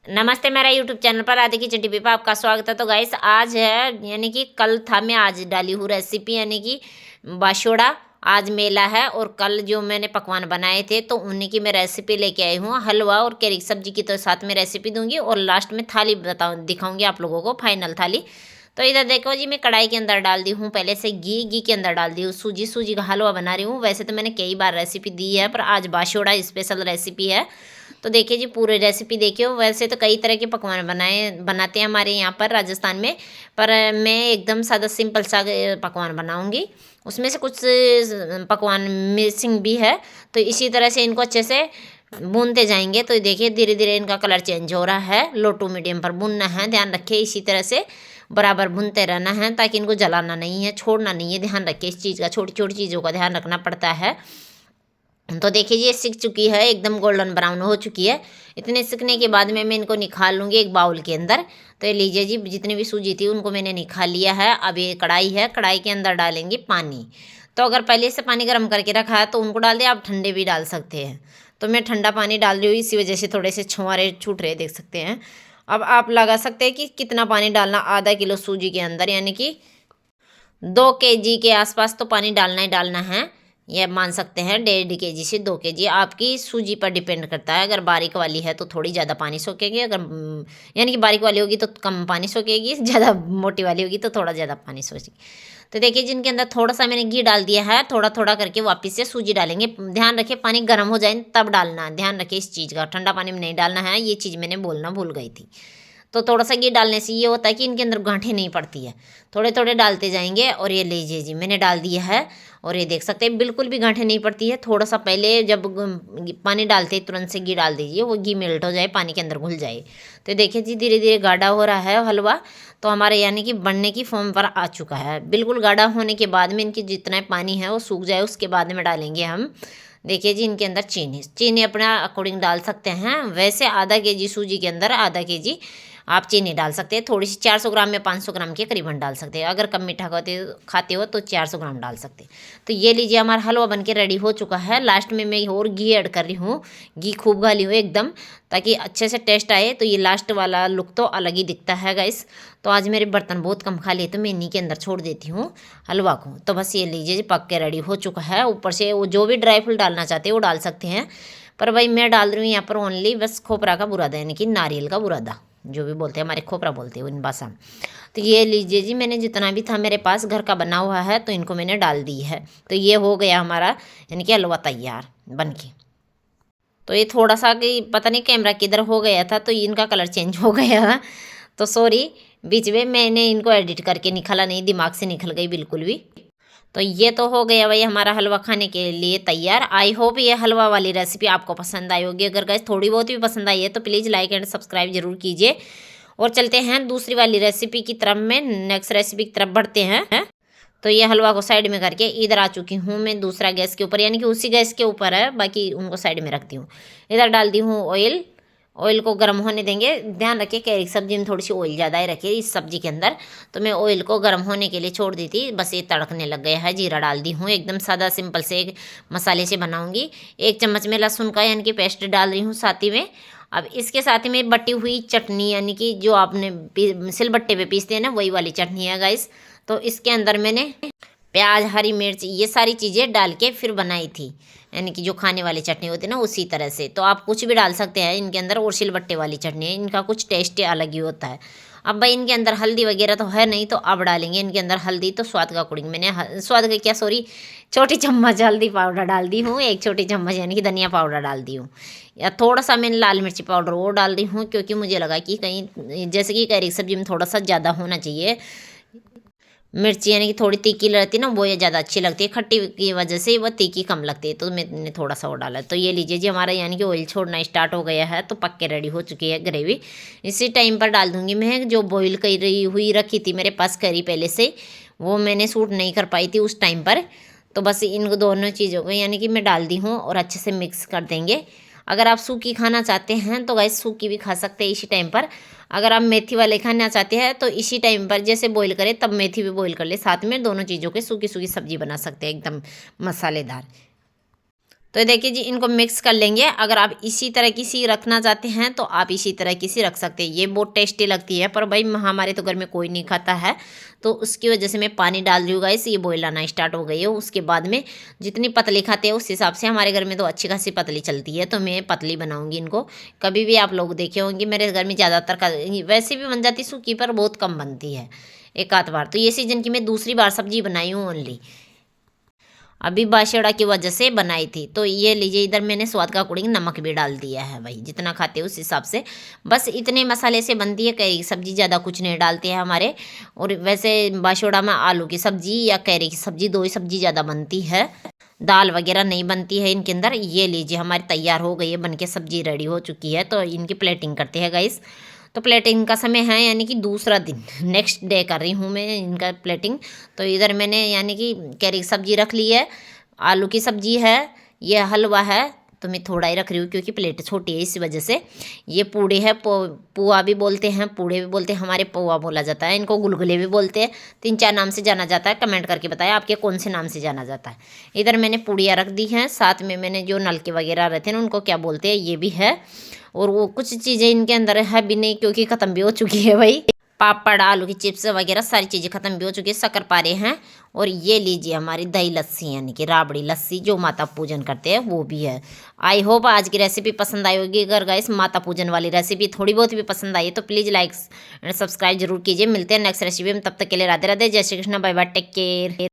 नमस्ते, मेरा YouTube channel पर राधे किचन टीवी पर आपका स्वागत है। तो गाइस आज है यानी कि कल था, मैं आज डाली हूँ रेसिपी यानी कि बाशोड़ा। आज मेला है और कल जो मैंने पकवान बनाए थे तो उन्हीं की मैं रेसिपी लेके आई हूँ। हलवा और केरी की सब्जी की तो साथ में रेसिपी दूंगी और लास्ट में थाली दिखाऊंगी आप लोगों को, फाइनल थाली। तो इधर देखो जी, मैं कढ़ाई के अंदर डाल दी हूँ पहले से घी के अंदर डाल दी हूँ सूजी का हलवा बना रही हूँ। वैसे तो मैंने कई बार रेसिपी दी है, पर आज बाशोड़ा स्पेशल रेसिपी है। तो देखिए जी, पूरी रेसिपी देखिए। वैसे तो कई तरह के पकवान बनाते हैं हमारे यहाँ पर राजस्थान में, पर मैं एकदम सादा सिंपल सा पकवान बनाऊंगी। उसमें से कुछ पकवान मिसिंग भी है, तो इसी तरह से इनको अच्छे से भूनते जाएंगे। तो देखिए धीरे धीरे इनका कलर चेंज हो रहा है। लो टू मीडियम पर भूनना है, ध्यान रखिए। इसी तरह से बराबर भूनते रहना है ताकि इनको जलाना नहीं है, छोड़ना नहीं है। ध्यान रखिए इस चीज़ का, छोटी छोटी चीज़ों का ध्यान रखना पड़ता है। तो देखिए ये सिक चुकी है, एकदम गोल्डन ब्राउन हो चुकी है। इतने सिकने के बाद मैं इनको निकाल लूँगी एक बाउल के अंदर। तो ये लीजिए जी, जितनी भी सूजी थी उनको मैंने निकाल लिया है। अब ये कढ़ाई है, कढ़ाई के अंदर डालेंगे पानी। तो अगर पहले से पानी गर्म करके रखा है तो उनको डाल दिया, आप ठंडे भी डाल सकते हैं। तो मैं ठंडा पानी डाल रही हूँ, इसी वजह से थोड़े से छुहारे छूट रहे, देख सकते हैं। अब आप लगा सकते हैं कि कितना पानी डालना। आधा किलो सूजी के अंदर यानी कि 2 kg के आसपास तो पानी डालना ही डालना है। ये मान सकते हैं 1.5 kg से 2 kg, आपकी सूजी पर डिपेंड करता है। अगर बारीक वाली है तो थोड़ी ज़्यादा पानी सोखेगी, अगर यानी कि बारीक वाली होगी तो कम पानी सोखेगी, ज़्यादा मोटी वाली होगी तो थोड़ा ज़्यादा पानी सोखेगी। तो देखिए जिनके अंदर थोड़ा सा मैंने घी डाल दिया है, थोड़ा थोड़ा करके वापस से सूजी डालेंगे। ध्यान रखिए पानी गर्म हो जाए तब डालना, ध्यान रखिए इस चीज़ का। ठंडा पानी में नहीं डालना है, ये चीज़ मैंने बोलना भूल गई थी। तो थोड़ा सा घी डालने से ये होता है कि इनके अंदर गांठें नहीं पड़ती है। थोड़े थोड़े डालते जाएंगे और ये लीजिए जी, मैंने डाल दिया है। और ये देख सकते हैं बिल्कुल भी गांठें नहीं पड़ती है। थोड़ा सा पहले जब पानी डालते ही तुरंत से घी डाल दीजिए, वो घी मेल्ट हो जाए, पानी के अंदर घुल जाए। तो देखिए जी धीरे धीरे गाढ़ा हो रहा है हलवा। तो हमारे यानी कि बनने की फॉर्म पर आ चुका है। बिल्कुल गाढ़ा होने के बाद में इनकी जितना पानी है वो सूख जाए, उसके बाद में डालेंगे हम। देखिए जी इनके अंदर चीनी अपना अकॉर्डिंग डाल सकते हैं। वैसे आधा kg सूजी के अंदर आधा kg आप चीनी डाल सकते हैं। थोड़ी सी 400 ग्राम या 500 ग्राम के करीबन डाल सकते हैं। अगर कम मीठा खाते हो तो 400 ग्राम डाल सकते हैं। तो ये लीजिए हमारा हलवा बन के रेडी हो चुका है। लास्ट में मैं और घी ऐड कर रही हूँ, घी खूब गाली हूँ एकदम, ताकि अच्छे से टेस्ट आए। तो ये लास्ट वाला लुक तो अलग ही दिखता है गाइस। तो आज मेरे बर्तन बहुत कम खाली है तो मैं इन्हीं के अंदर छोड़ देती हूँ हलवा को। तो बस ये लीजिए जी, पक के रेडी हो चुका है। ऊपर से वो जो भी ड्राई फ्रूट डालना चाहते हैं वो डाल सकते हैं, पर भाई मैं डाल रही हूँ यहाँ पर ओनली बस खोपरा का बुरादा, यानी कि नारियल का बुरादा जो भी बोलते हैं, हमारे खोपरा बोलते हैं इन भाषा में। तो ये लीजिए जी, मैंने जितना भी था मेरे पास घर का बना हुआ है तो इनको मैंने डाल दी है। तो ये हो गया हमारा यानी कि हलवा तैयार बन के। तो ये थोड़ा सा कि पता नहीं कैमरा किधर हो गया था तो इनका कलर चेंज हो गया, तो सॉरी। बीच में मैंने इनको एडिट करके निकाला नहीं, दिमाग से निकल गई बिल्कुल भी। तो ये तो हो गया भाई हमारा हलवा खाने के लिए तैयार। आई होप ये हलवा वाली रेसिपी आपको पसंद आई होगी। अगर गाइस थोड़ी बहुत भी पसंद आई है तो प्लीज़ लाइक एंड सब्सक्राइब जरूर कीजिए। और चलते हैं दूसरी वाली रेसिपी की तरफ में, नेक्स्ट रेसिपी की तरफ बढ़ते हैं। तो ये हलवा को साइड में करके इधर आ चुकी हूँ मैं दूसरा गैस के ऊपर, यानी कि उसी गैस के ऊपर है, बाकी उनको साइड में रखती हूँ। इधर डाल दी हूँ ऑयल। ऑयल को गर्म होने देंगे। ध्यान रखिए कैरी सब्जी में थोड़ी सी ऑयल ज़्यादा ही रखिए इस सब्जी के अंदर। तो मैं ऑयल को गर्म होने के लिए छोड़ दी थी, बस ये तड़कने लग गया है। जीरा डाल दी हूँ, एकदम सादा सिंपल से एक मसाले से बनाऊँगी। 1 चम्मच में लहसुन का यानी कि पेस्ट डाल रही हूँ साथ ही में। अब इसके साथ ही में बटी हुई चटनी, यानी कि जो आपने सिलबट्टे पे पीसते हैं ना, वही वाली चटनी है गाइस। तो इसके अंदर मैंने प्याज, हरी मिर्च, ये सारी चीज़ें डाल के फिर बनाई थी, यानी कि जो खाने वाली चटनी होती है ना उसी तरह से। तो आप कुछ भी डाल सकते हैं इनके अंदर। और सिलबट्टे वाली चटनी है, इनका कुछ टेस्ट अलग ही होता है। अब भाई इनके अंदर हल्दी वगैरह तो है नहीं, तो अब डालेंगे इनके अंदर हल्दी। तो स्वाद का अकॉर्डिंग मैंने स्वाद का क्या सॉरी, छोटी चम्मच हल्दी पाउडर डाल दी हूँ। 1 छोटी चम्मच यानी कि धनिया पाउडर डाल दी हूँ। या थोड़ा सा मैंने लाल मिर्ची पाउडर वो डाल दी हूँ, क्योंकि मुझे लगा कि कहीं जैसे कि करी सब्जी में थोड़ा सा ज़्यादा होना चाहिए मिर्ची, यानी कि थोड़ी तीखी लगती है ना, वो ये ज़्यादा अच्छी लगती है। खट्टी की वजह से वो तीखी कम लगती है, तो मैंने थोड़ा सा वो डाला। तो ये लीजिए जी हमारा यानी कि ऑयल छोड़ना स्टार्ट हो गया है, तो पक के रेडी हो चुकी है ग्रेवी। इसी टाइम पर डाल दूँगी मैं जो बॉईल करी हुई रखी थी मेरे पास करी पहले से, वो मैंने सूट नहीं कर पाई थी उस टाइम पर। तो बस इन दोनों चीज़ों को यानी कि मैं डाल दी हूँ और अच्छे से मिक्स कर देंगे। अगर आप सूखी खाना चाहते हैं तो गाइस सूखी भी खा सकते हैं इसी टाइम पर। अगर आप मेथी वाले खाना चाहते हैं तो इसी टाइम पर जैसे बॉईल करें तब मेथी भी बॉईल कर ले साथ में, दोनों चीज़ों के सूखी सूखी सब्जी बना सकते हैं एकदम मसालेदार। तो देखिए जी, इनको मिक्स कर लेंगे। अगर आप इसी तरह की सी रखना चाहते हैं तो आप इसी तरह की सी रख सकते हैं, ये बहुत टेस्टी लगती है। पर भाई हमारे तो घर में कोई नहीं खाता है, तो उसकी वजह से मैं पानी डाल रही हूँ गाइस। ये बॉयल आना स्टार्ट हो गई है। उसके बाद में जितनी पतली खाते हैं उस हिसाब से, हमारे घर में तो अच्छी खासी पतली चलती है, तो मैं पतली बनाऊंगी इनको। कभी भी आप लोग देखे होंगे मेरे घर में ज़्यादातर वैसे भी बन जाती सूखी, पर बहुत कम बनती है, एक आध बार। तो ये सीजन की मैं दूसरी बार सब्जी बनाई हूँ ओनली, अभी बाशेड़ा की वजह से बनाई थी। तो ये लीजिए, इधर मैंने स्वाद का अकॉर्डिंग नमक भी डाल दिया है भाई, जितना खाते हैं उस हिसाब से। बस इतने मसाले से बनती है कैरी की सब्जी, ज़्यादा कुछ नहीं डालते हैं हमारे। और वैसे बाशेड़ा में आलू की सब्जी या कैरी की सब्जी, दो ही सब्जी ज़्यादा बनती है, दाल वगैरह नहीं बनती है इनके अंदर। ये लीजिए, हमारी तैयार हो गई है, बन के सब्जी रेडी हो चुकी है। तो इनकी प्लेटिंग करते हैं गाइस। तो प्लेटिंग का समय है, यानी कि दूसरा दिन, नेक्स्ट डे कर रही हूँ मैं इनका प्लेटिंग। तो इधर मैंने यानी कि कैरी की सब्जी रख ली है, आलू की सब्जी है, ये हलवा है। तो मैं थोड़ा ही रख रही हूँ क्योंकि प्लेट छोटी है, इस वजह से। ये पूड़े है, पुआ भी बोलते हैं, पूड़े भी बोलते हैं, हमारे पुआ बोला जाता है। इनको गुलगुले भी बोलते हैं, 3-4 नाम से जाना जाता है। कमेंट करके बताया आपके कौन से नाम से जाना जाता है। इधर मैंने पूड़ियाँ रख दी हैं, साथ में मैंने जो नलके वगैरह रहते हैं ना, उनको क्या बोलते हैं, ये भी है। और वो कुछ चीज़ें इनके अंदर है भी नहीं क्योंकि ख़त्म भी हो चुकी है भाई। पापड़, आलू की चिप्स वगैरह सारी चीज़ें ख़त्म भी हो चुकी है, शक्करपारे हैं। और ये लीजिए हमारी दही लस्सी, यानी कि राबड़ी लस्सी, जो माता पूजन करते हैं वो भी है। आई होप आज की रेसिपी पसंद आई होगी। अगर गाइस माता पूजन वाली रेसिपी थोड़ी बहुत भी पसंद आई है तो प्लीज़ लाइक एंड सब्सक्राइब जरूर कीजिए। मिलते हैं नेक्स्ट रेसिपी में, तब तक के लिए राधे राधे, जय Shri Krishna, bye bye, take care.